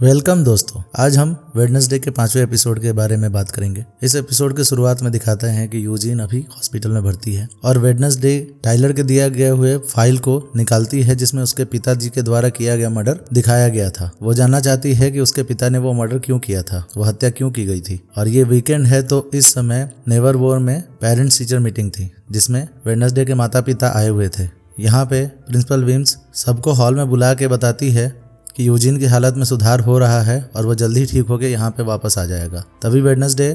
Welcome दोस्तों, आज हम वेडनेसडे के 5वें एपिसोड के बारे में बात करेंगे। इस एपिसोड के शुरुआत में दिखाते हैं कि यूजीन अभी हॉस्पिटल में भर्ती है और वेडनेसडे टाइलर के दिया गए हुए फाइल को निकालती है जिसमें उसके पिताजी के द्वारा किया गया मर्डर दिखाया गया था। वो जानना चाहती है कि उसके पिता ने वो मर्डर क्यों किया था, वो हत्या क्यों की गई थी। और ये वीकेंड है तो इस समय नेवरवोर में पेरेंट्स टीचर मीटिंग थी जिसमें वेडनेसडे के माता पिता आए हुए थे। यहाँ पे प्रिंसिपल विम्स सबको हॉल में बुला के बताती है कि यूजीन की हालत में सुधार हो रहा है और वो जल्दी ठीक होकर यहाँ पे वापस आ जाएगा। तभी वेडनेसडे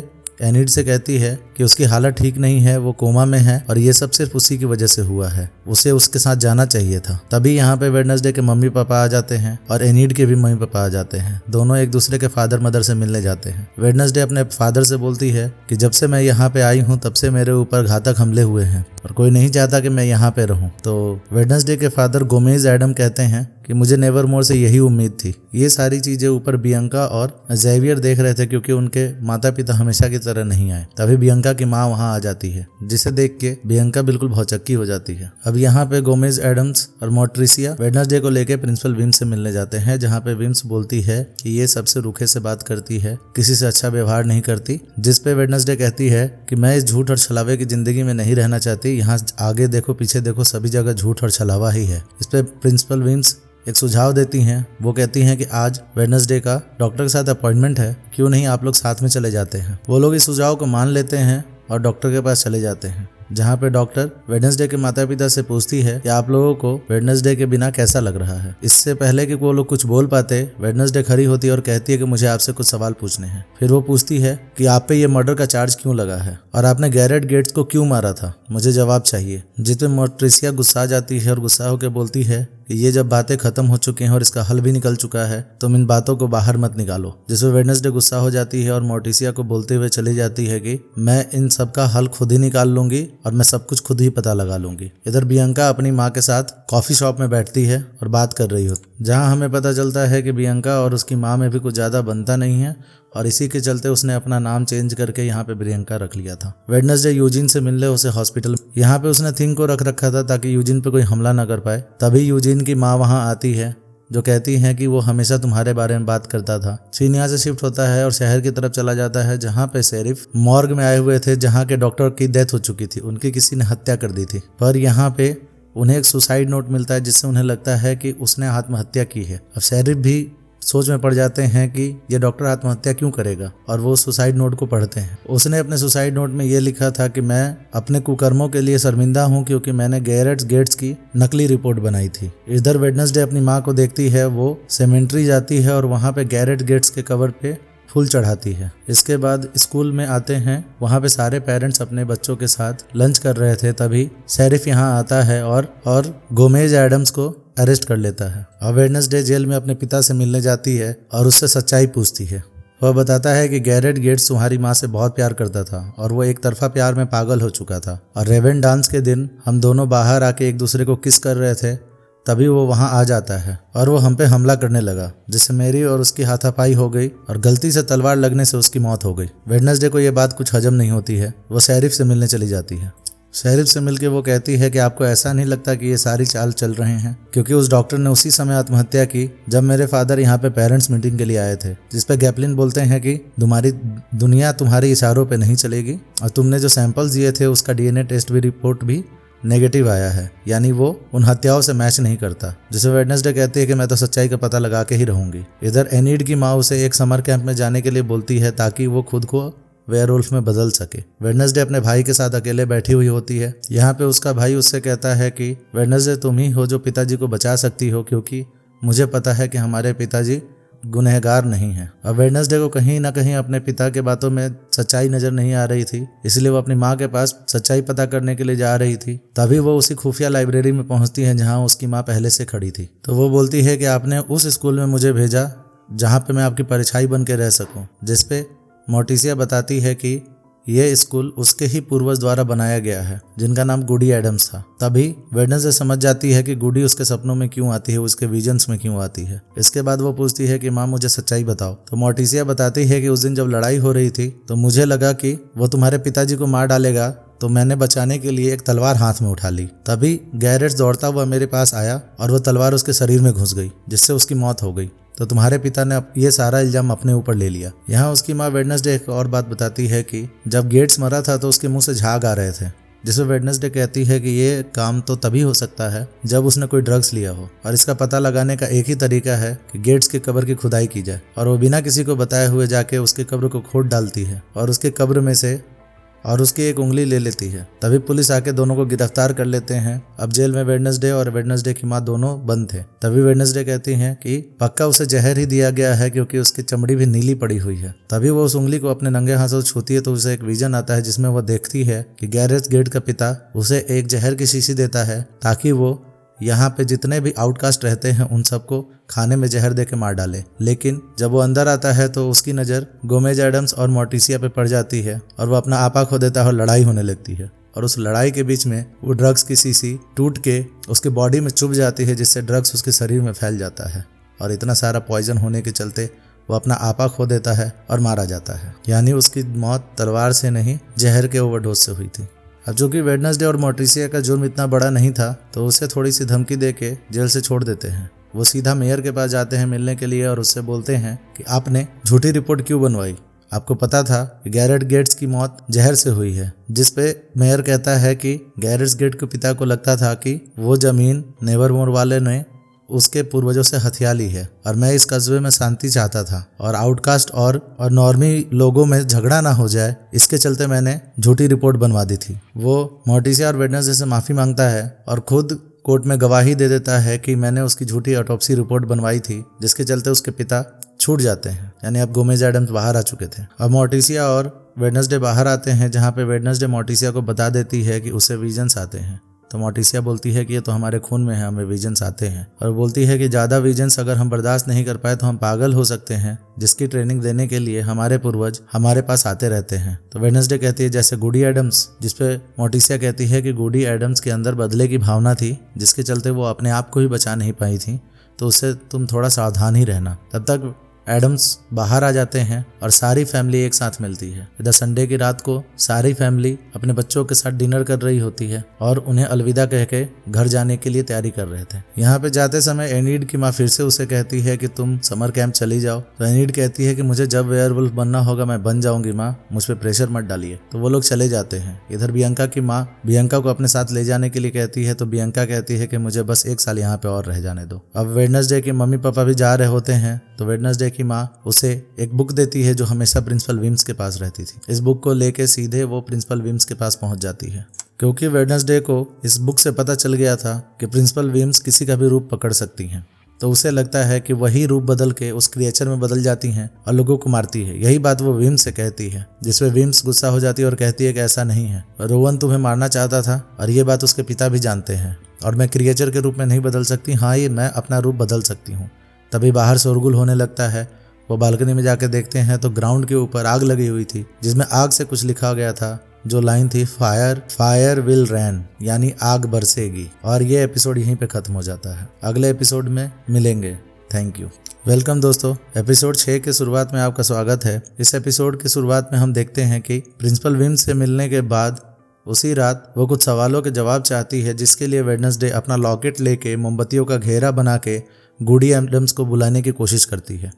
एनिड से कहती है कि उसकी हालत ठीक नहीं है, वो कोमा में है और ये सब सिर्फ उसी की वजह से हुआ है, उसे उसके साथ जाना चाहिए था। तभी यहाँ पे वेडनेसडे के मम्मी पापा आ जाते हैं और एनिड के भी मम्मी पापा आ जाते हैं। दोनों एक दूसरे के फादर मदर से मिलने जाते हैं। वेडनेसडे अपने फादर से बोलती है कि जब से मैं यहाँ पे आई हूँ तब से मेरे ऊपर घातक हमले हुए हैं और कोई नहीं चाहता कि मैं यहाँ पे रहूँ। तो वेडनेसडे के फादर गोमेज एडम कहते हैं कि मुझे नेवरमोर से यही उम्मीद थी। ये सारी चीजें ऊपर बियंका और जेवियर देख रहे थे क्योंकि उनके माता पिता हमेशा की तरह नहीं आए। तभी बियंका की माँ वहाँ आ जाती है जिसे देख के बियंका बिल्कुल भौचक्की हो जाती है। अब यहाँ पे गोमेज एडम्स और मोट्रिसिया वेडनेसडे को लेके प्रिंसिपल विम्स से मिलने जाते हैं, जहाँ पे विम्स बोलती है कि ये सबसे रूखे से बात करती है, किसी से अच्छा व्यवहार नहीं करती। जिसपे वेडनेसडे कहती है कि मैं इस झूठ और छलावे की जिंदगी में नहीं रहना चाहती। यहाँ आगे देखो पीछे देखो सभी जगह झूठ और छलावा ही है। इस पे प्रिंसिपल विम्स एक सुझाव देती हैं। वो कहती हैं कि आज वेडनेसडे का डॉक्टर के साथ अपॉइंटमेंट है, क्यों नहीं आप लोग साथ में चले जाते हैं। वो लोग इस सुझाव को मान लेते हैं और डॉक्टर के पास चले जाते हैं, जहाँ पे डॉक्टर वेडनेसडे के माता पिता से पूछती है कि आप लोगों को वेडनेसडे के बिना कैसा लग रहा है। इससे पहले कि वो लोग कुछ बोल पाते, वेडनेसडे खड़ी होती है और कहती है कि मुझे आपसे कुछ सवाल पूछने हैं। फिर वो पूछती है कि आप पे ये मर्डर का चार्ज क्यों लगा है और आपने गैरेट गेट्स को क्यों मारा था, मुझे जवाब चाहिए। जिसपे मोट्रिसिया गुस्सा जाती है और गुस्सा होकर बोलती है कि ये जब बातें खत्म हो चुकी हैं और इसका हल भी निकल चुका है तुम इन बातों को बाहर मत निकालो। जिसमें वेडनेसडे गुस्सा हो जाती है और मोर्टिसिया को बोलते हुए चली जाती है कि मैं इन सब का हल खुद ही निकाल लूंगी और मैं सब कुछ खुद ही पता लगा लूंगी। इधर बियंका अपनी माँ के साथ कॉफी शॉप में बैठती है और बात कर रही होती, जहाँ हमें पता चलता है कि बियंका और उसकी माँ में भी कुछ ज्यादा बनता नहीं है और इसी के चलते उसने अपना नाम चेंज करके यहाँ पे बियंका रख लिया था। वेडनेसडे यूजीन से मिलने उसे हॉस्पिटल यहाँ पे उसने थिंग को रख रखा था ताकि यूजीन पे कोई हमला ना कर पाए। तभी यूजीन की माँ वहाँ आती है जो कहती है कि वो हमेशा तुम्हारे बारे में बात करता था। सीन यहाँ से शिफ्ट होता है और शहर की तरफ चला जाता है, जहाँ पे शेरिफ मॉर्ग में आए हुए थे, जहाँ के डॉक्टर की डेथ हो चुकी थी, उनकी किसी ने हत्या कर दी थी। पर यहाँ पे उन्हें एक सुसाइड नोट मिलता है जिससे उन्हें लगता है कि उसने आत्महत्या की है। अब शेरिफ भी सोच में पड़ जाते हैं कि ये डॉक्टर आत्महत्या क्यों करेगा और वो सुसाइड नोट को पढ़ते हैं। उसने अपने सुसाइड नोट में ये लिखा था कि मैं अपने कुकर्मों के लिए शर्मिंदा हूँ क्योंकि मैंने गैरेट गेट्स की नकली रिपोर्ट बनाई थी। इधर वेडनेसडे अपनी माँ को देखती है, वो सेमेंट्री जाती है और वहाँ पे गैरेट गेट्स के कवर पे फूल चढ़ाती है। इसके बाद स्कूल में आते हैं, वहाँ पे सारे पेरेंट्स अपने बच्चों के साथ लंच कर रहे थे। तभी शेरिफ यहाँ आता है और गोमेज एडम्स को अरेस्ट कर लेता है। और वेडनेसडे जेल में अपने पिता से मिलने जाती है और उससे सच्चाई पूछती है। वह बताता है कि गैरेट गेट्स तुम्हारी माँ से बहुत प्यार करता था और वो एक तरफा प्यार में पागल हो चुका था और रेवन डांस के दिन हम दोनों बाहर आके एक दूसरे को किस कर रहे थे, तभी वो वहाँ आ जाता है और वो हम पे हमला करने लगा, जिससे मेरी और उसकी हाथापाई हो गई और गलती से तलवार लगने से उसकी मौत हो गई। वेडनेसडे को ये बात कुछ हजम नहीं होती है, वो शेरिफ से मिलने चली जाती है। शेरिफ से मिलके वो कहती है कि आपको ऐसा नहीं लगता कि ये सारी चाल चल रहे हैं, क्योंकि उस डॉक्टर ने उसी समय आत्महत्या की जब मेरे फादर यहाँ पे पेरेंट्स मीटिंग के लिए आए थे। जिसपे गैपलिन बोलते हैं कि तुम्हारी दुनिया तुम्हारे इशारों पे नहीं चलेगी और तुमने जो सैंपल्स दिए थे उसका डीएनए टेस्ट भी रिपोर्ट भी नेगेटिव आया है, यानी वो उन हत्याओं से मैच नहीं करता। जिसे वेडनेसडे कहती है कि मैं तो सच्चाई का पता लगा के ही रहूंगी। इधर एनिड की माँ उसे एक समर कैंप में जाने के लिए बोलती है ताकि वो खुद को वेयरवुल्फ में बदल सके। वेडनेसडे अपने भाई के साथ अकेले बैठी हुई होती है। यहाँ पे उसका भाई उससे कहता है कि वेडनेसडे तुम ही हो जो पिताजी को बचा सकती हो, क्योंकि मुझे पता है कि हमारे पिताजी गुनहगार नहीं है। अब वेडनेसडे को कहीं ना कहीं अपने पिता के बातों में सच्चाई नजर नहीं आ रही थी, इसलिए वो अपनी माँ के पास सच्चाई पता करने के लिए जा रही थी। तभी वो उसी खुफिया लाइब्रेरी में पहुंचती है जहाँ उसकी माँ पहले से खड़ी थी। तो वो बोलती है कि आपने उस स्कूल में मुझे भेजा जहाँ पे मैं आपकी परछाई बन के रह सकूं। जिसपे मोर्टिसिया बताती है कि ये स्कूल उसके ही पूर्वज द्वारा बनाया गया है जिनका नाम गुडी एडम्स था। तभी वेडनेसडे समझ जाती है कि गुडी उसके सपनों में क्यों आती है, उसके विजन्स में क्यों आती है। इसके बाद वो पूछती है कि माँ मुझे सच्चाई बताओ। तो मोर्टिसिया बताती है कि उस दिन जब लड़ाई हो रही थी तो मुझे लगा कि वो तुम्हारे पिताजी को मार डालेगा, तो मैंने बचाने के लिए एक तलवार हाथ में उठा ली। तभी गैरेट्स दौड़ता हुआ मेरे पास आया और वो तलवार उसके शरीर में घुस गई, जिससे उसकी मौत हो गई। तो तुम्हारे पिता ने ये सारा इल्जाम अपने ऊपर ले लिया। यहाँ उसकी माँ वेडनेसडे एक और बात बताती है कि जब गेट्स मरा था तो उसके मुंह से झाग आ रहे थे, जिसमें वेडनेसडे कहती है कि ये काम तो तभी हो सकता है जब उसने कोई ड्रग्स लिया हो, और इसका पता लगाने का एक ही तरीका है कि गेट्स की कब्र की खुदाई की जाए। और वो बिना किसी को बताए हुए जाके उसके कब्र को खोद डालती है और उसके कब्र में से और उसकी एक उंगली ले लेती है। तभी पुलिस आके दोनों को गिरफ्तार कर लेते हैं। अब जेल में वेडनेसडे और वेडनेसडे की माँ दोनों बंद थे। तभी वेडनेसडे कहती हैं कि पक्का उसे जहर ही दिया गया है क्योंकि उसकी चमड़ी भी नीली पड़ी हुई है। तभी वो उस उंगली को अपने नंगे हाथों से छूती है तो उसे एक विजन आता है जिसमें वो देखती है कि गैरेज गेट का पिता उसे एक जहर की शीशी देता है ताकि वो यहाँ पे जितने भी आउटकास्ट रहते हैं उन सबको खाने में जहर दे के मार डाले। लेकिन जब वो अंदर आता है तो उसकी नज़र गोमेज एडम्स और मोर्टिसिया पे पड़ जाती है और वो अपना आपा खो देता है और लड़ाई होने लगती है। और उस लड़ाई के बीच में वो ड्रग्स की शीशी टूट के उसके बॉडी में चुभ जाती है, जिससे ड्रग्स उसके शरीर में फैल जाता है और इतना सारा पॉइजन होने के चलते वो अपना आपा खो देता है और मारा जाता है। यानी उसकी मौत तलवार से नहीं, जहर के ओवरडोज से हुई थी। अब जो कि वेडनेसडे और मोर्टिसिया का जुर्म इतना बड़ा नहीं था तो उसे थोड़ी सी धमकी दे के जेल से छोड़ देते हैं। वो सीधा मेयर के पास जाते हैं मिलने के लिए और उससे बोलते हैं कि आपने झूठी रिपोर्ट क्यों बनवाई, आपको पता था कि गैरेट गेट्स की मौत जहर से हुई है। जिस पे मेयर कहता है कि गैरेट गेट के पिता को लगता था कि वो जमीन नेवरमोर वाले ने उसके पूर्वजों से हथिया ली है और मैं इस कस्बे में शांति चाहता था और आउटकास्ट और नॉर्मी लोगों में झगड़ा ना हो जाए, इसके चलते मैंने झूठी रिपोर्ट बनवा दी थी। वो मोर्टिसिया और वेडनेसडे से माफ़ी मांगता है और खुद कोर्ट में गवाही दे देता है कि मैंने उसकी झूठी ऑटोप्सी रिपोर्ट बनवाई थी, जिसके चलते उसके पिता छूट जाते हैं। यानी अब गोमेज एडम्स बाहर आ चुके थे। अब मोर्टिसिया और वेडनेसडे बाहर आते हैं, जहाँ पे वेडनेसडे मोर्टिसिया को बता देती है कि उसे विजन्स आते हैं। तो मोर्टिसिया बोलती है कि ये तो हमारे खून में है, हमें विजन्स आते हैं। और बोलती है कि ज़्यादा विजन्स अगर हम बर्दाश्त नहीं कर पाए तो हम पागल हो सकते हैं, जिसकी ट्रेनिंग देने के लिए हमारे पूर्वज हमारे पास आते रहते हैं। तो वेडनेसडे कहती है जैसे गुडी एडम्स, जिसपे मोर्टिसिया कहती है कि गुडी एडम्स के अंदर बदले की भावना थी, जिसके चलते वो अपने आप को ही बचा नहीं पाई थी, तो उससे तुम थोड़ा सावधान ही रहना। तब तक एडम्स बाहर आ जाते हैं और सारी फैमिली एक साथ मिलती है। इधर संडे की रात को सारी फैमिली अपने बच्चों के साथ डिनर कर रही होती है और उन्हें अलविदा कह के घर जाने के लिए तैयारी कर रहे थे। यहाँ पे जाते समय एनीड की माँ फिर से उसे कहती है कि तुम समर कैंप चली जाओ। तो एनीड कहती है कि मुझे जब वेयरवुल्फ बनना होगा मैं बन जाऊंगी माँ, मुझ पर प्रेशर मत डालिए। तो वो लोग चले जाते हैं। इधर बियंका की माँ बियंका को अपने साथ ले जाने के लिए कहती है, तो बियंका कहती है कि मुझे बस 1 साल यहाँ पे और रह जाने दो। अब वेडनेसडे की मम्मी पापा भी जा रहे होते हैं, तो वेडनेसडे की माँ उसे एक बुक देती है जो हमेशा प्रिंसिपल विम्स के पास रहती थी। इस बुक को लेके सीधे वो प्रिंसिपल विम्स के पास पहुंच जाती है, क्योंकि वेडनेसडे को इस बुक से पता चल गया था कि प्रिंसिपल विम्स किसी का भी रूप पकड़ सकती हैं। तो उसे लगता है कि वही रूप बदल के उस क्रिएचर में बदल जाती हैं और लोगों को मारती है। यही बात वो विम्स से कहती है, जिसपे विम्स गुस्सा हो जाती है और कहती है कि ऐसा नहीं है, रोवन तुम्हें मारना चाहता था और ये बात उसके पिता भी जानते हैं और मैं क्रिएचर के रूप में नहीं बदल सकती। हाँ, ये मैं अपना रूप बदल सकती हूँ। तभी बाहर शोरगुल होने लगता है। वो बालकनी में जाके देखते हैं तो ग्राउंड के ऊपर आग लगी हुई थी, जिसमें आग से कुछ लिखा गया था। जो लाइन थी फायर विल रैन, यानी आग बरसेगी। और ये एपिसोड यहीं पे खत्म हो जाता है। अगले एपिसोड में मिलेंगे। Thank you. वेलकम दोस्तों, एपिसोड 6 के शुरुआत में आपका स्वागत है। इस एपिसोड की शुरुआत में हम देखते हैं कि प्रिंसिपल विम्स से मिलने के बाद उसी रात वो कुछ सवालों के जवाब चाहती है, जिसके लिए वेडनेसडे अपना लॉकेट लेके मोमबत्तियों का घेरा बना के गुडी एडम्स को बुलाने की कोशिश करती है।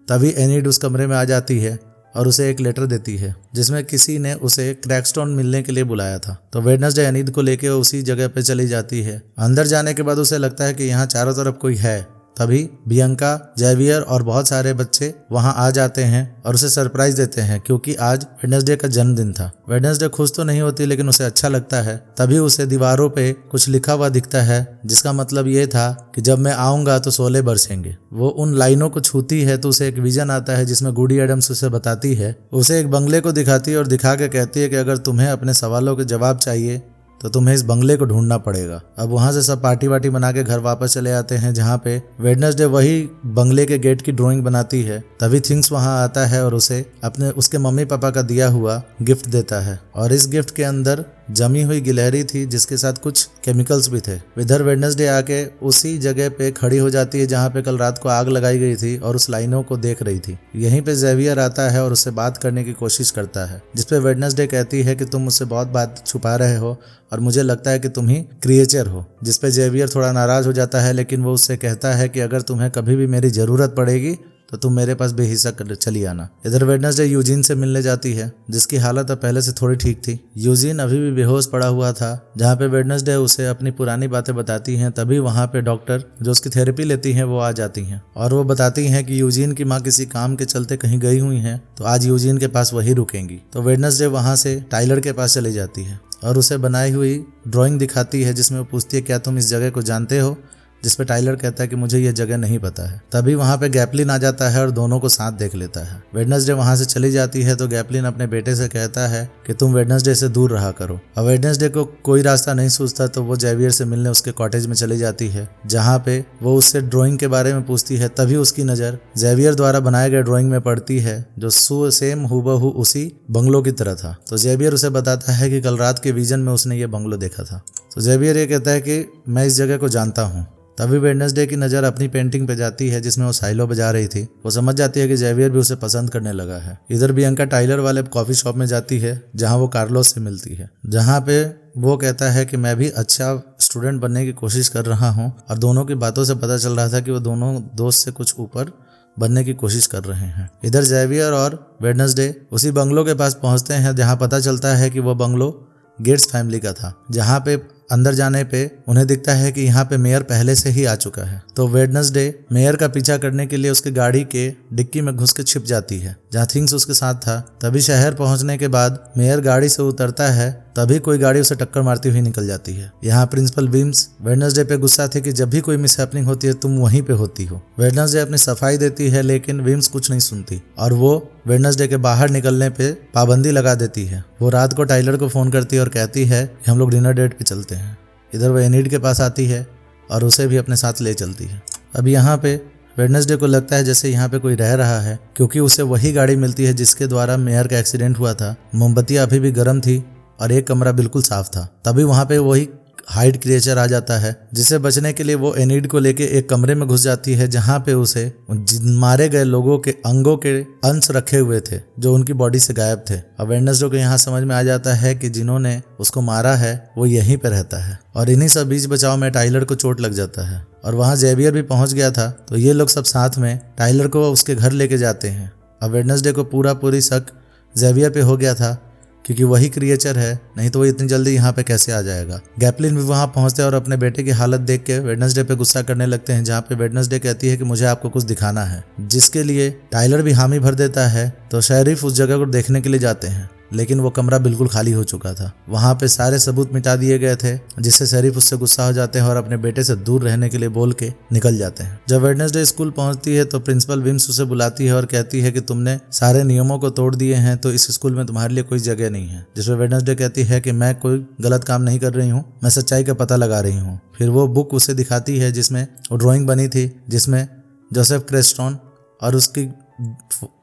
तभी एनीड उस कमरे में आ जाती है और उसे एक लेटर देती है, जिसमें किसी ने उसे क्रैकस्टोन मिलने के लिए बुलाया था। तो वेडनेसडे एनीड को लेके उसी जगह पे चली जाती है। अंदर जाने के बाद उसे लगता है कि यहाँ चारों तरफ कोई है। तभी बियंका, जेवियर और बहुत सारे बच्चे वहां आ जाते हैं और उसे सरप्राइज देते हैं, क्योंकि आज वेडनेसडे का जन्मदिन था। वेडनेसडे खुश तो नहीं होती, लेकिन उसे अच्छा लगता है। तभी उसे दीवारों पे कुछ लिखा हुआ दिखता है, जिसका मतलब ये था कि जब मैं आऊंगा तो 16 बरसेंगे। वो उन लाइनों को छूती है तो उसे एक विजन आता है, जिसमें गुडी एडम्स उसे बताती है, उसे एक बंगले को दिखाती है और दिखा के कहती है कि अगर तुम्हें अपने सवालों के जवाब चाहिए तो तुम्हें इस बंगले को ढूंढना पड़ेगा। अब वहां से सब पार्टी वार्टी बना के घर वापस चले आते हैं, जहाँ पे वेडनेसडे वही बंगले के गेट की ड्राइंग बनाती है। तभी थिंग्स वहां आता है और उसे उसके मम्मी पापा का दिया हुआ गिफ्ट देता है, और इस गिफ्ट के अंदर जमी हुई गिलहरी थी जिसके साथ कुछ केमिकल्स भी थे। इधर वेडनेसडे आके उसी जगह पे खड़ी हो जाती है जहाँ पे कल रात को आग लगाई गई थी और उस लाइनों को देख रही थी। यहीं पे जेवियर आता है और उससे बात करने की कोशिश करता है, जिसपे वेडनेसडे कहती है कि तुम मुझसे बहुत बात छुपा रहे हो और मुझे लगता है कि तुम ही क्रिएचर हो। जिसपे जेवियर थोड़ा नाराज हो जाता है, लेकिन वो उससे कहता है कि अगर तुम्हें कभी भी मेरी जरूरत पड़ेगी तो तुम मेरे पास बेहिचक चली आना। इधर वेडनेसडे यूजीन से मिलने जाती है, जिसकी हालत अब पहले से थोड़ी ठीक थी। यूजीन अभी भी बेहोश पड़ा हुआ था, जहाँ पे वेडनेसडे उसे अपनी पुरानी बातें बताती हैं। तभी वहाँ पे डॉक्टर जो उसकी थेरेपी लेती हैं वो आ जाती हैं और वो बताती हैं कि यूजीन की माँ किसी काम के चलते कहीं गई हुई हैं, तो आज यूजीन के पास वही रुकेंगी। तो वेडनेसडे वहाँ से टाइलर के पास चली जाती है और उसे बनाई हुई ड्राइंग दिखाती है, जिसमें वो पूछती है क्या तुम इस जगह को जानते हो, जिसपे टाइलर कहता है कि मुझे यह जगह नहीं पता है। तभी वहाँ पे गैपलिन आ जाता है और दोनों को साथ देख लेता है। वेडनेसडे वहाँ से चली जाती है तो गैपलिन अपने बेटे से कहता है कि तुम वेडनेसडे से दूर रहा करो। और वेडनेसडे को कोई रास्ता नहीं सूझता तो वो जेवियर से मिलने उसके कॉटेज में चली जाती है, जहाँ पे वो उससे ड्राइंग के बारे में पूछती है। तभी उसकी नज़र जेवियर द्वारा बनाए गए ड्राइंग में पड़ती है, जो सेम हूबहू उसी बंगलो की तरह था। तो जेवियर उसे बताता है कि कल रात के विजन में उसने ये बंगलो देखा था। तो जेवियर ये कहता है कि मैं इस जगह को जानता हूँ। तभी वेडनेसडे की नज़र अपनी पेंटिंग पे जाती है जिसमें वो साइलो बजा रही थी। वो समझ जाती है कि जेवियर भी उसे पसंद करने लगा है। इधर बियंका टाइलर वाले कॉफी शॉप में जाती है जहां वो कार्लोस से मिलती है, जहां पे वो कहता है कि मैं भी अच्छा स्टूडेंट बनने की कोशिश कर रहा हूं। और दोनों की बातों से पता चल रहा था कि वो दोनों दोस्त से कुछ ऊपर बनने की कोशिश कर रहे हैं। इधर जेवियर और वेडनेसडे उसी बंगलो के पास पहुंचते हैं जहाँ पता चलता है कि वो बंगलो गेट्स फैमिली का था, जहाँ पे अंदर जाने पे उन्हें दिखता है कि यहाँ पे मेयर पहले से ही आ चुका है। तो वेडनेसडे मेयर का पीछा करने के लिए उसके गाड़ी के डिक्की में घुस के छिप जाती है जहाँ थिंग्स उसके साथ था। तभी शहर पहुंचने के बाद मेयर गाड़ी से उतरता है, तभी कोई गाड़ी उसे टक्कर मारती हुई निकल जाती है। यहाँ प्रिंसिपल विम्स वेडनेसडे पे गुस्सा थे कि जब भी कोई मिसहैपनिंग होती है तुम वहीं पे होती हो। वेडनेसडे अपनी सफाई देती है, लेकिन विम्स कुछ नहीं सुनती और वो वेडनेसडे के बाहर निकलने पे पाबंदी लगा देती है। वो रात को टाइलर को फोन करती है और कहती है कि हम लोग डिनर डेट पे चलते हैं। इधर वो एनिड के पास आती है और उसे भी अपने साथ ले चलती है। अब यहाँ पे वेडनेसडे को लगता है जैसे यहाँ पे कोई रह रहा है, क्योंकि उसे वही गाड़ी मिलती है जिसके द्वारा मेयर का एक्सीडेंट हुआ था। मोमबत्तियाँ अभी भी गर्म थी और एक कमरा बिल्कुल साफ था। तभी वहाँ पे वही हाइड क्रिएचर आ जाता है, जिसे बचने के लिए वो एनिड को लेके एक कमरे में घुस जाती है जहाँ पे उसे मारे गए लोगों के अंगों के अंश रखे हुए थे जो उनकी बॉडी से गायब थे। अब वेडनेसडे को यहाँ समझ में आ जाता है कि जिन्होंने उसको मारा है वो यहीं पे रहता है। और इन्हीं सब बीच बचाव में टाइलर को चोट लग जाता है और वहाँ जेवियर भी पहुंच गया था। तो ये लोग सब साथ में टाइलर को उसके घर लेके जाते हैं। अब वेडनेसडे को पूरी शक जेवियर पे हो गया था, क्योंकि वही क्रिएचर है, नहीं तो वो इतनी जल्दी यहाँ पे कैसे आ जाएगा। गैपलिन भी वहाँ पहुँचते हैं और अपने बेटे की हालत देख के वेडनेसडे पे गुस्सा करने लगते हैं, जहाँ पे वेडनेसडे कहती है कि मुझे आपको कुछ दिखाना है, जिसके लिए टाइलर भी हामी भर देता है। तो शेरिफ उस जगह को देखने के लिए जाते हैं, लेकिन वो कमरा बिल्कुल खाली हो चुका था। वहाँ पे सारे सबूत मिटा दिए गए थे, जिससे शेरिफ उससे गुस्सा हो जाते हैं और अपने बेटे से दूर रहने के लिए बोल के निकल जाते हैं। जब वेडनेसडे स्कूल पहुँचती है तो प्रिंसिपल विम्स उसे बुलाती है और कहती है कि तुमने सारे नियमों को तोड़ दिए हैं, तो इस स्कूल में तुम्हारे लिए कोई जगह नहीं है। जिसमें वेडनेसडे कहती है कि मैं कोई गलत काम नहीं कर रही हूँ, मैं सच्चाई का पता लगा रही हूँ। फिर वो बुक उसे दिखाती है जिसमें वो ड्राइंग बनी थी, जिसमें जोसेफ क्रेस्टोन और उसकी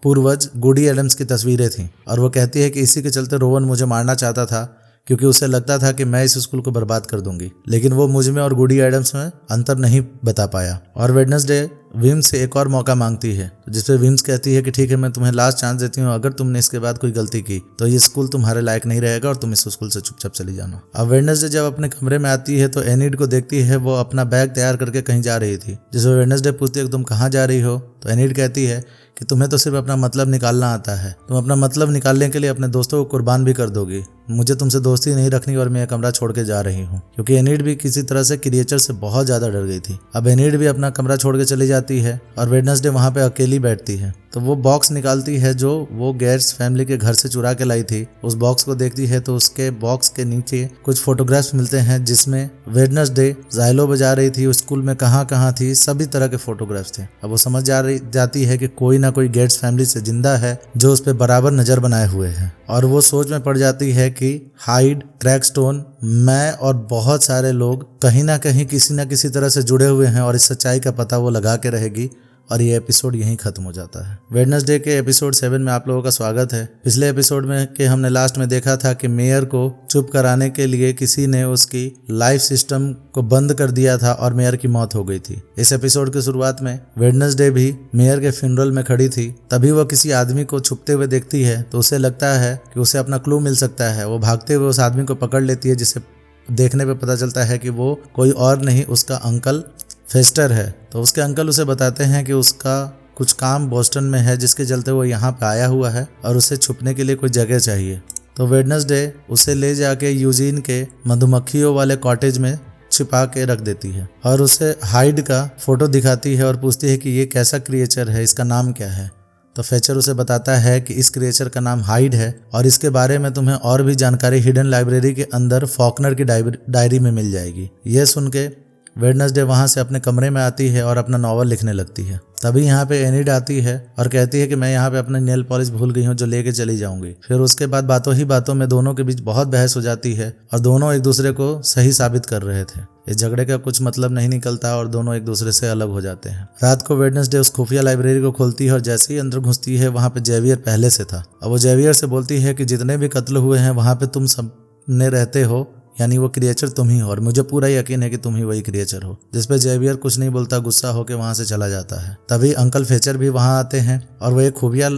पूर्वज गुडी एडम्स की तस्वीरें थीं। और वो कहती है कि इसी के चलते रोवन मुझे मारना चाहता था, क्योंकि उसे लगता था कि मैं इस स्कूल को बर्बाद कर दूंगी, लेकिन वो मुझ में और गुडी एडम्स में अंतर नहीं बता पाया। और वेडनेसडे विम्स से एक और मौका मांगती है, जिसपे विम्स कहती है कि ठीक है, मैं तुम्हें लास्ट चांस देती हूँ, अगर तुमने इसके बाद कोई गलती की तो ये स्कूल तुम्हारे लायक नहीं रहेगा और तुम इस स्कूल से चुपचाप चली जाना। अब वेडनेसडे जब अपने कमरे में आती है तो एनिड को देखती है, वो अपना बैग तैयार करके कहीं जा रही थी। जिसमें वेडनेसडे पूछती है कि तुम कहाँ जा रही हो, तो एनिड कहती है कि तुम्हें तो सिर्फ अपना मतलब निकालना आता है, तुम अपना मतलब निकालने के लिए अपने दोस्तों को कुर्बान भी कर दोगी, मुझे तुमसे दोस्ती नहीं रखनी और मैं कमरा छोड़ के जा रही हूँ। क्योंकि एनिड भी किसी तरह से क्रिएचर से बहुत ज्यादा डर गई थी। अब एनिड भी अपना कमरा छोड़ के चली जाती है और वेडनेसडे वहाँ पे अकेली बैठती है। तो वो बॉक्स निकालती है जो वो गेट्स फैमिली के घर से चुरा के लाई थी। उस बॉक्स को देखती है तो उसके बॉक्स के नीचे कुछ फोटोग्राफ्स मिलते हैं, जिसमें वेडनेसडे जाइलो बजा रही थी, उस स्कूल में कहाँ थी, सभी तरह के फोटोग्राफ्स थे। अब वो समझ जाती है कि कोई ना कोई गेट्स फैमिली से जिंदा है जो उस पर बराबर नजर बनाए हुए है। और वो सोच में पड़ जाती है कि हाइड, क्रैकस्टोन, मैं और बहुत सारे लोग कहीं ना कहीं किसी न किसी तरह से जुड़े हुए हैं और इस सच्चाई का पता वो लगा के रहेगी और ये एपिसोड यहीं खत्म हो जाता है। वेडनेसडे के एपिसोड 7 में आप लोगों का स्वागत है। पिछले एपिसोड में के हमने लास्ट में देखा था कि मेयर को चुप कराने के लिए किसी ने उसकी लाइफ सिस्टम को बंद कर दिया था और मेयर की मौत हो गई थी। इस एपिसोड की शुरुआत में वेडनेसडे भी मेयर के फ्यूनरल में खड़ी थी, तभी वो किसी आदमी को छुपते हुए देखती है तो उसे लगता है कि उसे अपना क्लू मिल सकता है। वो भागते हुए उस आदमी को पकड़ लेती है, जिसे देखने पे पता चलता है कि वो कोई और नहीं, उसका अंकल फेस्टर है। तो उसके अंकल उसे बताते हैं कि उसका कुछ काम बोस्टन में है, जिसके चलते वो यहाँ पे आया हुआ है और उसे छुपने के लिए कोई जगह चाहिए। तो वेडनेसडे उसे ले जाके यूजीन के मधुमक्खियों वाले कॉटेज में छिपा के रख देती है और उसे हाइड का फोटो दिखाती है और पूछती है कि ये कैसा क्रिएचर है, इसका नाम क्या है। तो फेचर उसे बताता है कि इस क्रिएचर का नाम हाइड है और इसके बारे में तुम्हें और भी जानकारी हिडन लाइब्रेरी के अंदर फॉकनर की डायरी में मिल जाएगी। यह सुन के वेडनेसडे वहां से अपने कमरे में आती है और अपना नॉवल लिखने लगती है। तभी यहाँ पे एनिड आती है और कहती है कि मैं यहाँ पे अपना नेल पॉलिश भूल गई हूँ, जो लेके चली जाऊंगी। फिर उसके बाद बातों ही बातों में दोनों के बीच बहुत बहस हो जाती है और दोनों एक दूसरे को सही साबित कर रहे थे। इस झगड़े का कुछ मतलब नहीं निकलता और दोनों एक दूसरे से अलग हो जाते हैं। रात को वेडनेसडे उस खुफिया लाइब्रेरी को खोलती है और जैसे ही अंदर घुसती है वहाँ पे जेवियर पहले से था। अब वो जेवियर से बोलती है कि जितने भी कत्ल हुए हैं वहाँ पे तुम सबने रहते हो, यानी वो क्रिएचर तुम ही हो और मुझे पूरा यकीन है कि तुम ही वही क्रिएचर हो। जिसपे जेवियर कुछ नहीं बोलता, गुस्सा होकर वहां से चला जाता है। तभी अंकल फेचर भी वहां आते हैं और वो एक खुफिया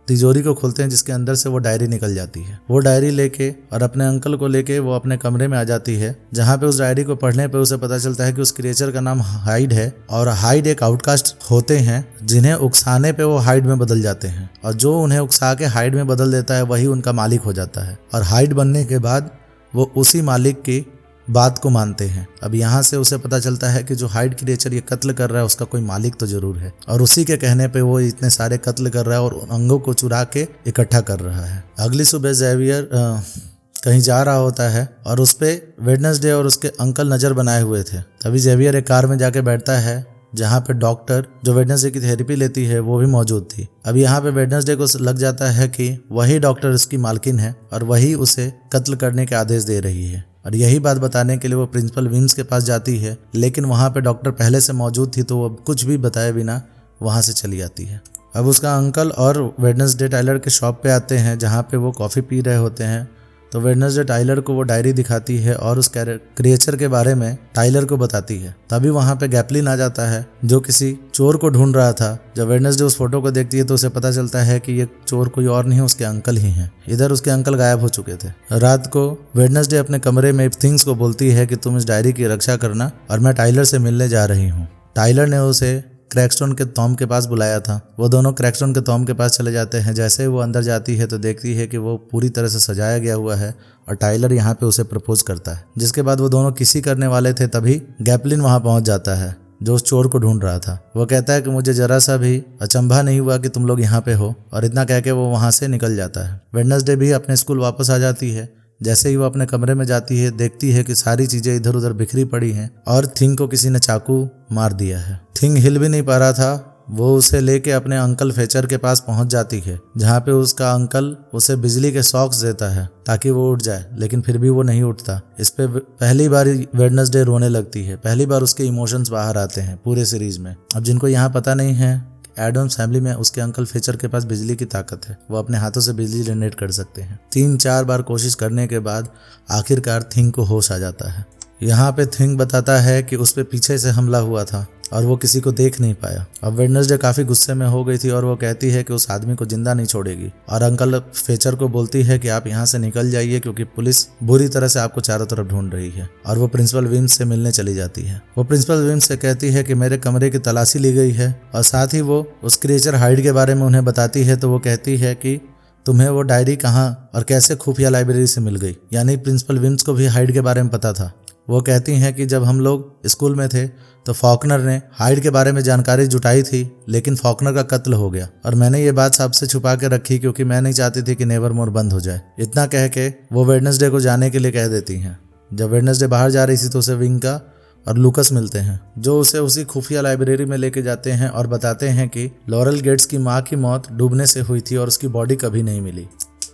तिजोरी को खोलते हैं, जिसके अंदर से वो डायरी निकल जाती है। वो डायरी लेके और अपने अंकल को लेके वो अपने कमरे में आ जाती है, जहाँ पे उस डायरी को पढ़ने पे उसे पता चलता है कि उस क्रिएचर का नाम हाइड है और हाइड एक आउटकास्ट होते हैं जिन्हें उकसाने पे वो हाइड में बदल जाते हैं और जो उन्हें उकसा के हाइड में बदल देता है वही उनका मालिक हो जाता है और हाइड बनने के बाद वो उसी मालिक की बात को मानते हैं। अब यहाँ से उसे पता चलता है कि जो हाइड क्रिएचर ये कत्ल कर रहा है उसका कोई मालिक तो जरूर है और उसी के कहने पे वो इतने सारे कत्ल कर रहा है और उन अंगों को चुरा के इकट्ठा कर रहा है। अगली सुबह जेवियर कहीं जा रहा होता है और उस पे वेडनेसडे और उसके अंकल नजर बनाए हुए थे। तभी जेवियर एक कार में जाके बैठता है जहाँ पे डॉक्टर जो वेडनेसडे की थेरेपी लेती है वो भी मौजूद थी। अब यहाँ पे वेडनेसडे को लग जाता है कि वही डॉक्टर उसकी मालकिन है और वही उसे कत्ल करने के आदेश दे रही है और यही बात बताने के लिए वो प्रिंसिपल विम्स के पास जाती है, लेकिन वहाँ पे डॉक्टर पहले से मौजूद थी तो वो कुछ भी बताए बिना वहाँ से चली जाती है। अब उसका अंकल और वेडनेसडे टाइलर के शॉप पे आते हैं जहाँ पे वो कॉफ़ी पी रहे होते हैं। तो वेडनेसडे टाइलर को वो डायरी दिखाती है और उस क्रिएचर के बारे में टाइलर को बताती है। तभी वहाँ पे गैपलिन आ जाता है जो किसी चोर को ढूंढ रहा था। जब वेडनेसडे उस फोटो को देखती है तो उसे पता चलता है कि ये चोर कोई और नहीं, उसके अंकल ही हैं। इधर उसके अंकल गायब हो चुके थे। रात को वेडनेसडे अपने कमरे में थिंग्स को बोलती है कि तुम इस डायरी की रक्षा करना और मैं टाइलर से मिलने जा रही हूँ। टाइलर ने उसे क्रैकस्टोन के टॉम के पास बुलाया था। वो दोनों क्रैकस्टोन के टॉम के पास चले जाते हैं। जैसे ही वो अंदर जाती है तो देखती है कि वो पूरी तरह से सजाया गया हुआ है और टाइलर यहाँ पे उसे प्रपोज करता है, जिसके बाद वो दोनों किसी करने वाले थे। तभी गैपलिन वहाँ पहुँच जाता है जो उस चोर को ढूंढ रहा था। वो कहता है कि मुझे जरा सा भी अचंभा नहीं हुआ कि तुम लोग यहाँ पे हो और इतना कह के वो वहाँ से निकल जाता है। वेडनेसडे भी अपने स्कूल वापस आ जाती है। जैसे ही वो अपने कमरे में जाती है देखती है कि सारी चीजें इधर उधर बिखरी पड़ी हैं और थिंग को किसी ने चाकू मार दिया है। थिंग हिल भी नहीं पा रहा था। वो उसे लेके अपने अंकल फेचर के पास पहुंच जाती है, जहाँ पे उसका अंकल उसे बिजली के शॉक्स देता है ताकि वो उठ जाए, लेकिन फिर भी वो नहीं उठता। इस पे पहली बार वेडनेसडे रोने लगती है। पहली बार उसके इमोशंस बाहर आते हैं पूरे सीरीज में। अब जिनको यहाँ पता नहीं है, एडम्स फैमिली में उसके अंकल फेचर के पास बिजली की ताकत है। वो अपने हाथों से बिजली जनरेट कर सकते हैं। 3-4 बार कोशिश करने के बाद आखिरकार थिंग को होश आ जाता है। यहाँ पे थिंग बताता है कि उस पे पीछे से हमला हुआ था और वो किसी को देख नहीं पाया। अब वेडनेसडे काफी गुस्से में हो गई थी और वो कहती है कि उस आदमी को जिंदा नहीं छोड़ेगी और अंकल फेचर को बोलती है कि आप यहाँ से निकल जाइए क्योंकि पुलिस बुरी तरह से आपको चारों तरफ ढूंढ रही है। और वो प्रिंसिपल विम्स से मिलने चली जाती है। वो प्रिंसिपल विम्स से कहती है कि मेरे कमरे की तलाशी ली गई है और साथ ही वो उस क्रिएचर हाइड के बारे में उन्हें बताती है। तो वो कहती है कि तुम्हें वो डायरी कहाँ और कैसे खुफिया लाइब्रेरी से मिल गई, यानी प्रिंसिपल विम्स को भी हाइड के बारे में पता था। वो कहती हैं कि जब हम लोग स्कूल में थे तो फॉकनर ने हाइड के बारे में जानकारी जुटाई थी, लेकिन फॉकनर का कत्ल हो गया और मैंने ये बात सबसे छुपा के रखी क्योंकि मैं नहीं चाहती थी कि नेवरमोर बंद हो जाए। इतना कह के वो वेडनेसडे को जाने के लिए कह देती हैं। जब वेडनेसडे बाहर जा रही थी तो उसे विंका और लूकस मिलते हैं, जो उसे उसी खुफिया लाइब्रेरी में लेके जाते हैं और बताते हैं कि लॉरेल गेट्स की माँ की मौत डूबने से हुई थी और उसकी बॉडी कभी नहीं मिली।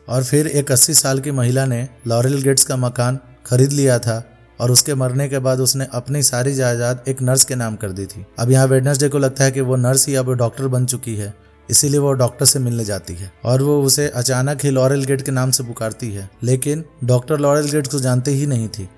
और फिर एक 80 साल की महिला ने लॉरेल गेट्स का मकान खरीद लिया था और उसके मरने के बाद उसने अपनी सारी जायदाद एक नर्स के नाम कर दी थी। अब यहाँ वेडनेसडे को लगता है कि वो नर्स ही अब डॉक्टर बन चुकी है, इसीलिए वो डॉक्टर से मिलने जाती है और वो उसे अचानक ही लॉरेल गेट के नाम से पुकारती है, लेकिन डॉक्टर लॉरेल गेट को जानती ही नहीं थी।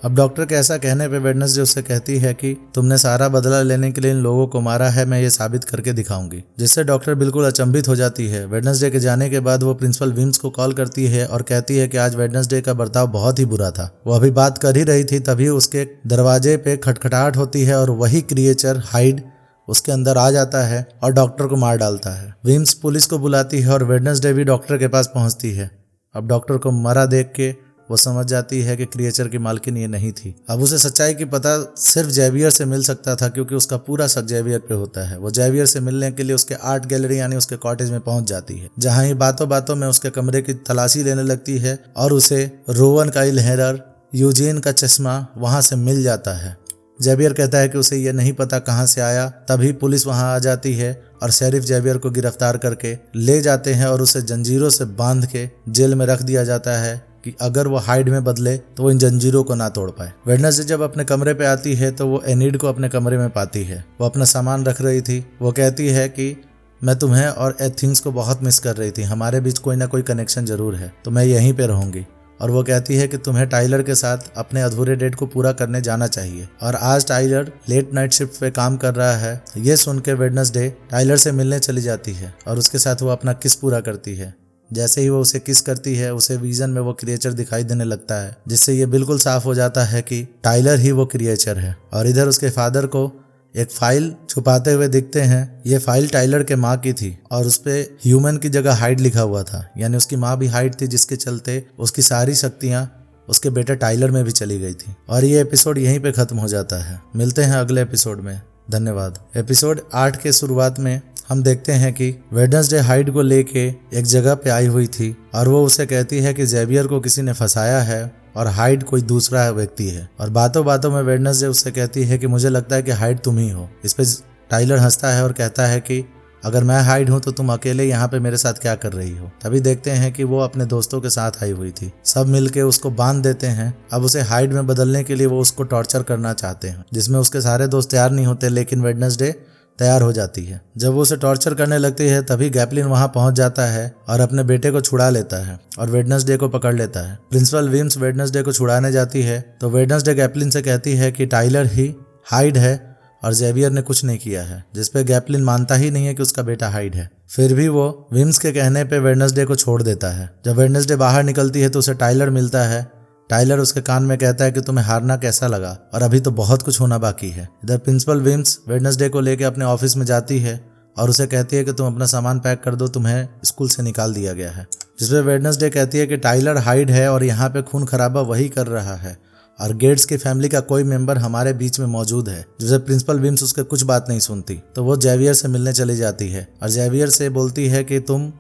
अब डॉक्टर के ऐसा कहने पे वेडनेसडे उससे कहती है कि तुमने सारा बदला लेने के लिए इन लोगों को मारा है, मैं ये साबित करके दिखाऊंगी, जिससे डॉक्टर बिल्कुल अचंभित हो जाती है। वेडनेसडे के जाने के बाद वो प्रिंसिपल विम्स को कॉल करती है और कहती है कि आज वेडनेसडे का बर्ताव बहुत ही बुरा था। वो अभी बात कर ही रही थी, तभी उसके दरवाजे पे खटखटाहट होती है और वही क्रिएचर हाइड उसके अंदर आ जाता है और डॉक्टर को मार डालता है। विम्स पुलिस को बुलाती है और वेडनेसडे भी डॉक्टर के पास पहुंचती है। अब डॉक्टर को मरा देख के वो समझ जाती है कि क्रिएचर की मालकिन ये नहीं थी। अब उसे सच्चाई की पता सिर्फ जेवियर से मिल सकता था, क्योंकि उसका पूरा शक जेवियर पे होता है। वो जेवियर से मिलने के लिए उसके आर्ट गैलरी यानी उसके कॉटेज में पहुंच जाती है, जहां ही बातों बातों में उसके कमरे की तलाशी लेने लगती है और उसे रोवन का इनहेलर, यूजीन का चश्मा वहां से मिल जाता है। जेवियर कहता है कि उसे यह नहीं पता कहां से आया। तभी पुलिस वहां आ जाती है और शेरिफ जेवियर को गिरफ्तार करके ले जाते हैं और उसे जंजीरों से बांध के जेल में रख दिया जाता है कि अगर वो हाइड में बदले तो वो इन जंजीरों को ना तोड़ पाए। वेडनेसडे जब अपने कमरे पे आती है तो वो एनिड को अपने कमरे में पाती है। वो अपना सामान रख रही थी। वो कहती है कि मैं तुम्हें और एथिंग्स को बहुत मिस कर रही थी, हमारे बीच कोई ना कोई कनेक्शन जरूर है, तो मैं यहीं पे रहूंगी। और वो कहती है कि तुम्हें टाइलर के साथ अपने अधूरे डेट को पूरा करने जाना चाहिए, और आज टाइलर लेट नाइट शिफ्ट पे काम कर रहा है। ये सुन के वेडनेसडे टाइलर से मिलने चली जाती है और उसके साथ वो अपना किस पूरा करती है। जैसे ही वो उसे किस करती है, उसे विजन में वो क्रिएचर दिखाई देने लगता है, जिससे ये बिल्कुल साफ हो जाता है कि टाइलर ही वो क्रिएचर है। और इधर उसके फादर को एक फाइल छुपाते हुए दिखते हैं। ये फाइल टाइलर के माँ की थी और उस पे ह्यूमन की जगह हाइड लिखा हुआ था, यानी उसकी माँ भी हाइड थी, जिसके चलते उसकी सारी शक्तियाँ उसके बेटे टाइलर में भी चली गई थी। और ये एपिसोड यहीं पे खत्म हो जाता है। मिलते हैं अगले एपिसोड में। धन्यवाद। एपिसोड 8 के शुरुआत में हम देखते हैं कि वेडनेसडे हाइड को लेके एक जगह पे आई हुई थी और वो उसे कहती है कि जेवियर को किसी ने फंसाया है और हाइड कोई दूसरा व्यक्ति है। और बातों बातों में वेडनेसडे उससे कहती है कि मुझे लगता है कि हाइड तुम ही हो। इस पे टाइलर हंसता है और कहता है कि अगर मैं हाइड हूं तो तुम अकेले यहाँ पे मेरे साथ क्या कर रही हो। तभी देखते हैं कि वो अपने दोस्तों के साथ आई हुई थी। सब मिलके उसको बांध देते हैं। अब उसे हाइड में बदलने के लिए वो उसको टॉर्चर करना चाहते हैं, जिसमें उसके सारे दोस्त तैयार नहीं होते, लेकिन वेडनेसडे तैयार हो जाती है। जब वो उसे टॉर्चर करने लगती है तभी गैप्लिन वहां पहुंच जाता है और अपने बेटे को छुड़ा लेता है और वेडनेसडे को पकड़ लेता है। प्रिंसिपल विम्स वेडनेसडे को छुड़ाने जाती है तो वेडनेसडे गैप्लिन से कहती है कि टाइलर ही हाइड है और जेवियर ने कुछ नहीं किया है, जिसपे गैप्लिन मानता ही नहीं है कि उसका बेटा हाइड है। फिर भी वो विम्स के कहने पे वेडनेसडे को छोड़ देता है। जब वेडनेसडे बाहर निकलती है तो उसे टाइलर मिलता है। टाइलर उसके कान में कहता है कि तुम्हें हारना कैसा लगा और अभी तो बहुत कुछ होना बाकी है। इधर प्रिंसिपल विम्स वेडनेसडे को लेकर अपने ऑफिस में जाती है और उसे कहती है कि तुम अपना सामान पैक कर दो, तुम्हें स्कूल से निकाल दिया गया है। जिसपे वेडनेसडे कहती है कि टाइलर हाइड है और यहाँ पे खून खराबा वही कर रहा है और गेट्स की फैमिली का कोई मेंबर हमारे बीच में मौजूद है। जिससे प्रिंसिपल विम्स उसके कुछ बात नहीं सुनती तो वो जेवियर से मिलने चली जाती है और जेवियर से बोलती है कि तुम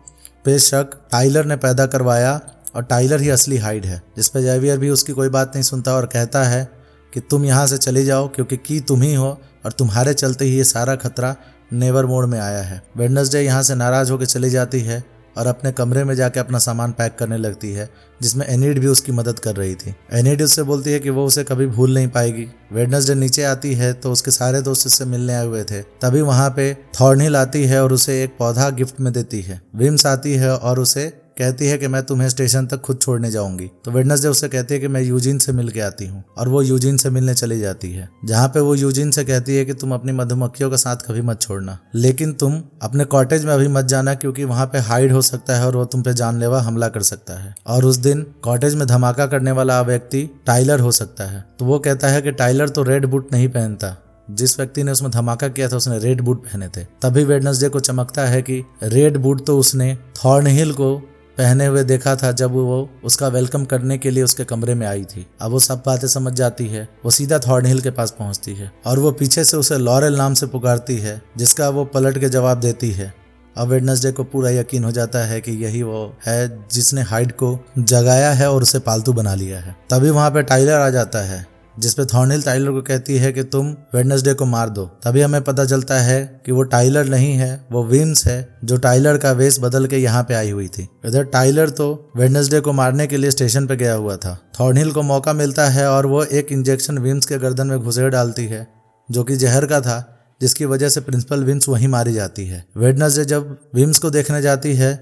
पे शक टाइलर ने पैदा करवाया और टाइलर ही असली हाइड है। जिसपे जेवियर भी उसकी कोई बात नहीं सुनता और कहता है कि तुम यहाँ से चली जाओ, क्योंकि की तुम ही हो और तुम्हारे चलते ही ये सारा खतरा नेवर मोड में आया है। वेडनेसडे यहाँ से नाराज होकर चली जाती है और अपने कमरे में जाके अपना सामान पैक करने लगती है, जिसमें एनिड भी उसकी मदद कर रही थी। एनिड उससे बोलती है कि वो उसे कभी भूल नहीं पाएगी। वेडनेसडे नीचे आती है तो उसके सारे दोस्त उससे मिलने आए हुए थे। तभी वहां पे थॉर्नहिल आती है और उसे एक पौधा गिफ्ट में देती है। विम्स आती है और उसे कहती है कि मैं तुम्हें स्टेशन तक खुद छोड़ने जाऊंगी। तो वेडनेसडे उससे कहती है कि मैं यूजीन से मिल के आती हूँ और वो यूजीन से मिलने चली जाती है, जहाँ पे वो यूजीन से कहती है कि तुम अपनी मधुमक्खियों का साथ कभी मत छोड़ना, लेकिन तुम अपने कॉटेज में अभी मत जाना, क्योंकि वहाँ पे हाइड हो सकता है और वो तुम पे जानलेवा हमला कर सकता है और उस दिन कॉटेज में धमाका करने वाला व्यक्ति टाइलर हो सकता है। तो वो कहता है कि टाइलर तो रेड बूट नहीं पहनता, जिस व्यक्ति ने उसमें धमाका किया था उसने रेड बूट पहने थे। तभी वेडनेसडे को चमकता है कि रेड बूट तो उसने थॉर्नहिल को पहने हुए देखा था जब वो उसका वेलकम करने के लिए उसके कमरे में आई थी। अब वो सब बातें समझ जाती है। वो सीधा थॉर्नहिल के पास पहुंचती है और वो पीछे से उसे लॉरेल नाम से पुकारती है, जिसका वो पलट के जवाब देती है। अब वेडनेसडे को पूरा यकीन हो जाता है कि यही वो है जिसने हाइड को जगाया है और उसे पालतू बना लिया है। तभी वहां पे टाइलर आ जाता है जिसपे थॉर्नहिल टाइलर को कहती है कि तुम वेडनेसडे को मार दो। तभी हमें पता चलता है कि वो टाइलर नहीं है, वो विम्स है जो टाइलर का वेश बदल के यहाँ पे आई हुई थी। इधर टाइलर तो वेडनेसडे को मारने के लिए स्टेशन पे गया हुआ था। थॉर्नहिल को मौका मिलता है और वो एक इंजेक्शन विम्स के गर्दन में घुसेड़ डालती है जो कि जहर का था, जिसकी वजह से प्रिंसिपल विम्स वहीं मारी जाती है। वेडनेसडे जब विम्स को देखने जाती है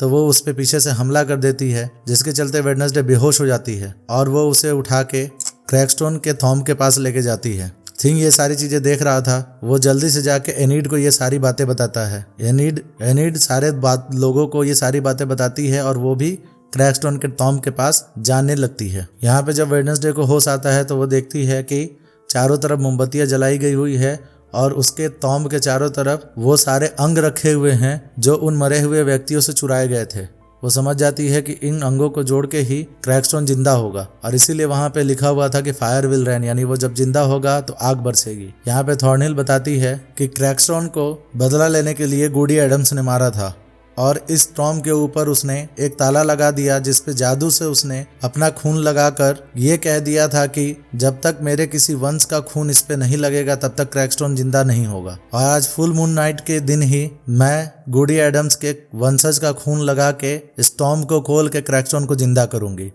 तो वो उस पे पीछे से हमला कर देती है, जिसके चलते वेडनेसडे बेहोश हो जाती है और वो उसे उठा के क्रैकस्टोन के थॉम के पास लेके जाती है। थिंग ये सारी चीजें देख रहा था, वो जल्दी से जाके एनीड को ये सारी बातें बताता है। एनीड सारे लोगों को ये सारी बातें बताती है और वो भी क्रैकस्टोन के थॉम के पास जाने लगती है। यहाँ पे जब वेडनेसडे को होश आता है तो वो देखती है कि चारों तरफ मोमबत्तियां जलाई गई हुई है और उसके तॉम के चारों तरफ वो सारे अंग रखे हुए हैं जो उन मरे हुए व्यक्तियों से चुराए गए थे। वो समझ जाती है कि इन अंगों को जोड़ के ही क्रैकस्टोन जिंदा होगा और इसीलिए वहां पे लिखा हुआ था कि फायर विल रेन, यानी वो जब जिंदा होगा तो आग बरसेगी। यहाँ पे थॉर्नहिल बताती है कि क्रैकस्टोन को बदला लेने के लिए गूडी एडम्स ने मारा था और इस टॉम के ऊपर उसने एक ताला लगा दिया, जिसपे जादू से उसने अपना खून लगाकर ये कह दिया था कि जब तक मेरे किसी वंश का खून इस पे नहीं लगेगा तब तक क्रैकस्टोन जिंदा नहीं होगा। और आज फुल मून नाइट के दिन ही मैं गूडी एडम्स के वंशज का खून लगा के इस टॉम को खोल के क्रैकस्टोन को जिंदा करूंगी।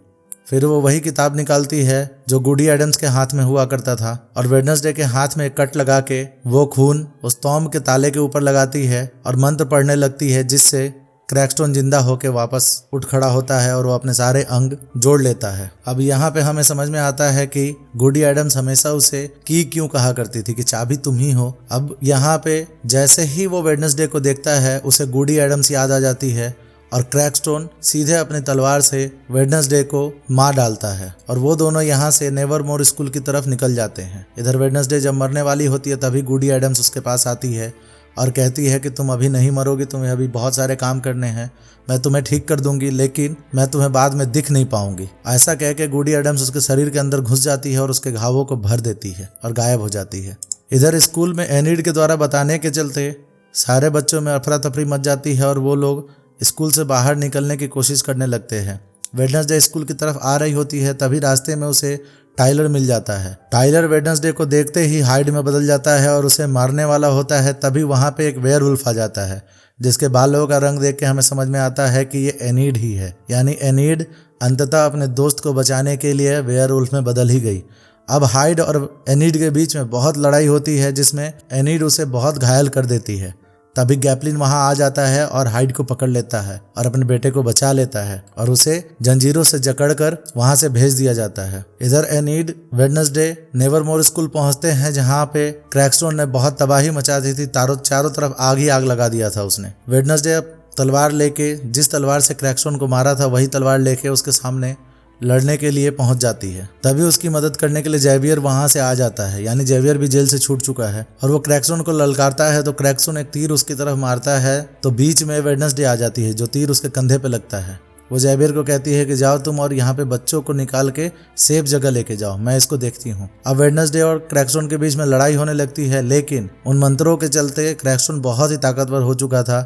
फिर वो वही किताब निकालती है जो गूडी एडम्स के हाथ में हुआ करता था और वेडनेसडे के हाथ में एक कट लगा के वो खून उस टॉम के ताले के ऊपर लगाती है और मंत्र पढ़ने लगती है, जिससे क्रैकस्टोन जिंदा होके वापस उठ खड़ा होता है और वो अपने सारे अंग जोड़ लेता है। अब यहाँ पे हमें समझ में आता है कि गूडी एडम्स हमेशा उसे की क्यों कहा करती थी कि चाबी तुम ही हो। अब यहाँ पे जैसे ही वो वेडनेसडे को देखता है उसे गूडी एडम्स याद आ जाती है और क्रैकस्टोन सीधे अपनी तलवार से वेडनेसडे को मार डालता है और वो दोनों यहाँ से नेवरमोर स्कूल की तरफ निकल जाते हैं। इधर वेडनेसडे जब मरने वाली होती है तभी गूडी एडम्स उसके पास आती है और कहती है कि तुम अभी नहीं मरोगी, तुम्हें अभी बहुत सारे काम करने हैं, मैं तुम्हें ठीक कर दूंगी लेकिन मैं तुम्हें बाद में दिख नहीं पाऊंगी। ऐसा कह के गूडी एडम्स उसके शरीर के अंदर घुस जाती है और उसके घावों को भर देती है और गायब हो जाती है। इधर स्कूल में एनीड के द्वारा बताने के चलते सारे बच्चों में अफरा तफरी मच जाती है और वो लोग स्कूल से बाहर निकलने की कोशिश करने लगते हैं। वेडनेसडे स्कूल की तरफ आ रही होती है तभी रास्ते में उसे टाइलर मिल जाता है। टाइलर वेडनेसडे को देखते ही हाइड में बदल जाता है और उसे मारने वाला होता है। तभी वहां पे एक वेयरवुल्फ आ जाता है जिसके बालों का रंग देख के हमें समझ में आता है कि ये एनीड ही है, यानी एनीड अंततः अपने दोस्त को बचाने के लिए वेयरवुल्फ में बदल ही गई। अब हाइड और एनीड के बीच में बहुत लड़ाई होती है जिसमें एनीड उसे बहुत घायल कर देती है। तभी गैपलिन वहां आ जाता है और हाइड को पकड़ लेता है और अपने बेटे को बचा लेता है और उसे जंजीरों से जकड़कर वहां से भेज दिया जाता है। इधर एनीड वेडनेसडे नेवरमोर स्कूल पहुंचते हैं जहां पे क्रैकस्टोन ने बहुत तबाही मचा दी थी। चारों तरफ आग ही आग लगा दिया था उसने। वेडनेसडे अब तलवार लेके, जिस तलवार से क्रैकस्टोन को मारा था वही तलवार लेके उसके सामने लड़ने के लिए पहुंच जाती है। तभी उसकी मदद करने के लिए जेवियर वहां से आ जाता है, यानी जेवियर भी जेल से छूट चुका है और वो क्रैकस्टोन को ललकारता है तो क्रैकस्टोन एक तीर उसकी तरफ मारता है तो बीच में वेडनेसडे आ जाती है जो तीर उसके कंधे पे लगता है। वो जेवियर को कहती है कि जाओ तुम और यहाँ पे बच्चों को निकाल के सेफ जगह लेके जाओ, मैं इसको देखती हूँ। अब वेडनेसडे और क्रैकस्टोन के बीच में लड़ाई होने लगती है, लेकिन उन मंत्रों के चलते क्रैकस्टोन बहुत ही ताकतवर हो चुका था।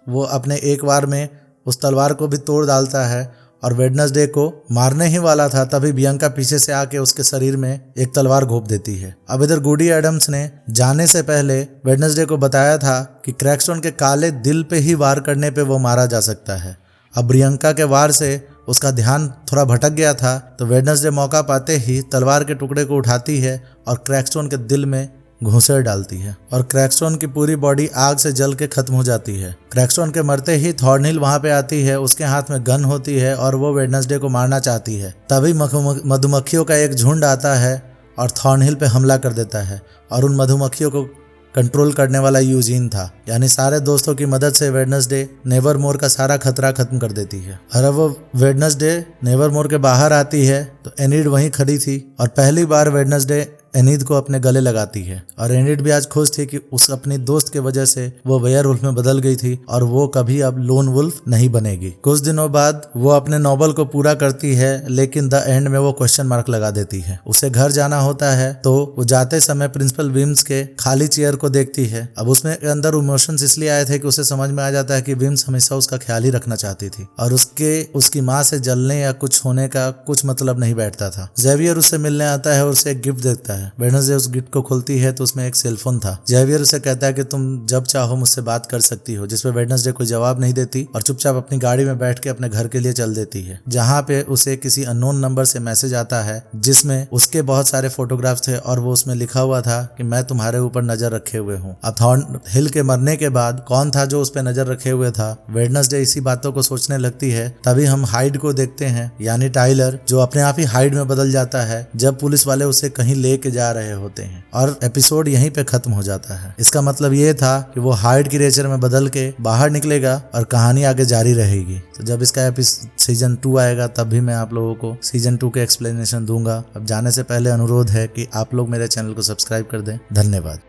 वो अपने एक बार में उस तलवार को भी तोड़ डालता है और वेडनेसडे को मारने ही वाला था तभी बियंका पीछे से आके उसके शरीर में एक तलवार घोंप देती है। अब इधर गूडी एडम्स ने जाने से पहले वेडनेसडे को बताया था कि क्रैकस्टोन के काले दिल पे ही वार करने पे वो मारा जा सकता है। अब बियंका के वार से उसका ध्यान थोड़ा भटक गया था तो वेडनेसडे मौका पाते ही तलवार के टुकड़े को उठाती है और क्रैकस्टोन के दिल में घुसेड़ डालती है और क्रैकस्टोन की पूरी बॉडी आग से जल के खत्म हो जाती है। क्रैकस्टोन के मरते ही थॉर्नहिल वहां पे आती है, उसके हाथ में गन होती है और वो वेडनेसडे को मारना चाहती है। तभी मधुमक्खियों का एक झुंड आता है और थॉर्नहिल पे हमला कर देता है और उन मधुमक्खियों को कंट्रोल करने वाला यूजीन था, यानी सारे दोस्तों की मदद से वेडनेसडे नेवरमोर का सारा खतरा खत्म कर देती है। और अब वो वेडनेसडे नेवरमोर के बाहर आती है तो एनीड वहीं खड़ी थी और पहली बार वेडनेसडे एनिड को अपने गले लगाती है और एनिड भी आज खुश थी कि उस अपनी दोस्त के वजह से वो वेयरवुल्फ में बदल गई थी और वो कभी अब लोन वुल्फ नहीं बनेगी। कुछ दिनों बाद वो अपने नॉवल को पूरा करती है, लेकिन द एंड में वो क्वेश्चन मार्क लगा देती है। उसे घर जाना होता है तो वो जाते समय प्रिंसिपल विम्स के खाली चेयर को देखती है। अब उसमें अंदर इमोशंस इसलिए आए थे कि उसे समझ में आ जाता है कि विम्स हमेशा उसका ख्याल ही रखना चाहती थी और उसकी माँ से जलने या कुछ होने का कुछ मतलब नहीं बैठता था। जेवियर उससे मिलने आता है और उसे एक गिफ्ट देता है। वेडनेसडे उस गिफ्ट को खोलती है तो उसमें एक सेलफोन था। जेवियर उसे कहता है कि तुम जब चाहो मुझसे बात कर सकती हो, जिसपे वेडनेसडे कोई जवाब नहीं देती और चुपचाप अपनी गाड़ी में बैठ के अपने घर के लिए चल देती है, जहाँ पे उसे किसी अननोन नंबर से मैसेज आता है जिसमें उसके बहुत सारे फोटोग्राफ थे और वो उसमें लिखा हुआ था कि मैं तुम्हारे ऊपर नजर रखे हुए हूँ। अब थॉर्न हिल के मरने के बाद कौन था जो उस पर नजर रखे हुए था? वेडनेसडे इसी बातों को सोचने लगती है। तभी हम हाइड को देखते हैं, यानी टाइलर, जो अपने आप ही हाइड में बदल जाता है जब पुलिस वाले उसे कहीं लेके जा रहे होते हैं और एपिसोड यहीं पे खत्म हो जाता है। इसका मतलब ये था कि वो हाइड की नेचर में बदल के बाहर निकलेगा और कहानी आगे जारी रहेगी। तो जब इसका सीजन 2 आएगा तब भी मैं आप लोगों को सीजन 2 के एक्सप्लेनेशन दूंगा। अब जाने से पहले अनुरोध है कि आप लोग मेरे चैनल को सब्सक्राइब कर दें। धन्यवाद।